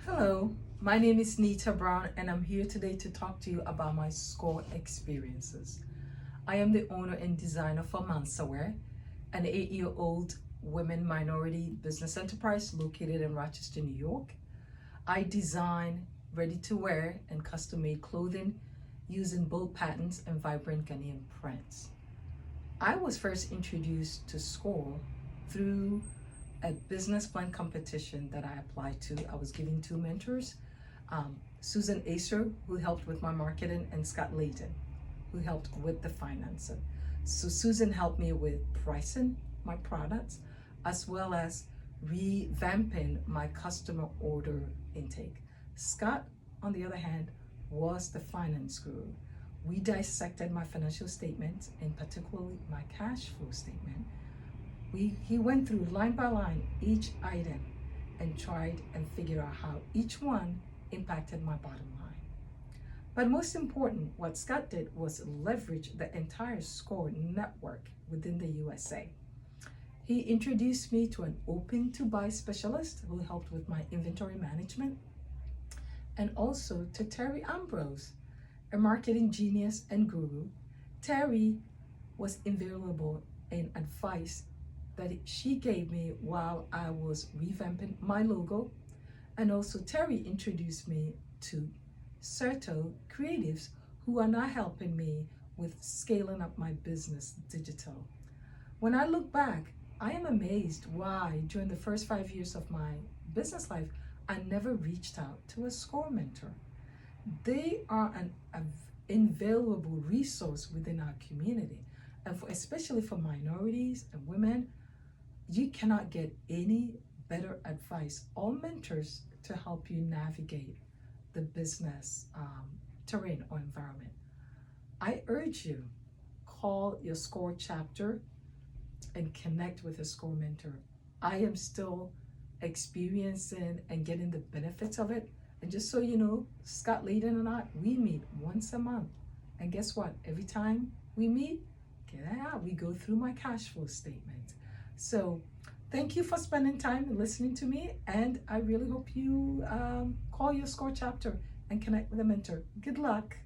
Hello, my name is Nita Brown and I'm here today to talk to you about my SCORE experiences. I am the owner and designer for MansaWear, an 8-year-old women minority business enterprise located in Rochester, New York. I design ready-to-wear and custom-made clothing using bold patterns and vibrant Ghanaian prints. I was first introduced to SCORE through a business plan competition that I applied to. I was given two mentors, Susan Acer, who helped with my marketing, and Scott Ladin, who helped with the financing. So Susan helped me with pricing my products, as well as revamping my customer order intake. Scott, on the other hand, was the finance guru. We dissected my financial statements, and particularly my cash flow statement. He went through line by line each item and tried and figured out how each one impacted my bottom line. But most important, what Scott did was leverage the entire SCORE network within the USA. He introduced me to an open to buy specialist who helped with my inventory management, and also to Terry Ambrose, a marketing genius and guru. Terry was invaluable in advice that she gave me while I was revamping my logo. And also Terry introduced me to Certo Creatives, who are now helping me with scaling up my business digital. When I look back, I am amazed why during the first 5 years of my business life, I never reached out to a SCORE mentor. They are an invaluable resource within our community. And especially for minorities and women, you cannot get any better advice or mentors to help you navigate the business terrain or environment. I urge you, call your SCORE chapter and connect with a SCORE mentor. I am still experiencing and getting the benefits of it. And just so you know, Scott Ladin and I, we meet once a month. And guess what? Every time we meet, we go through my cash flow statement. So thank you for spending time listening to me, and I really hope you call your SCORE chapter and connect with a mentor. Good luck.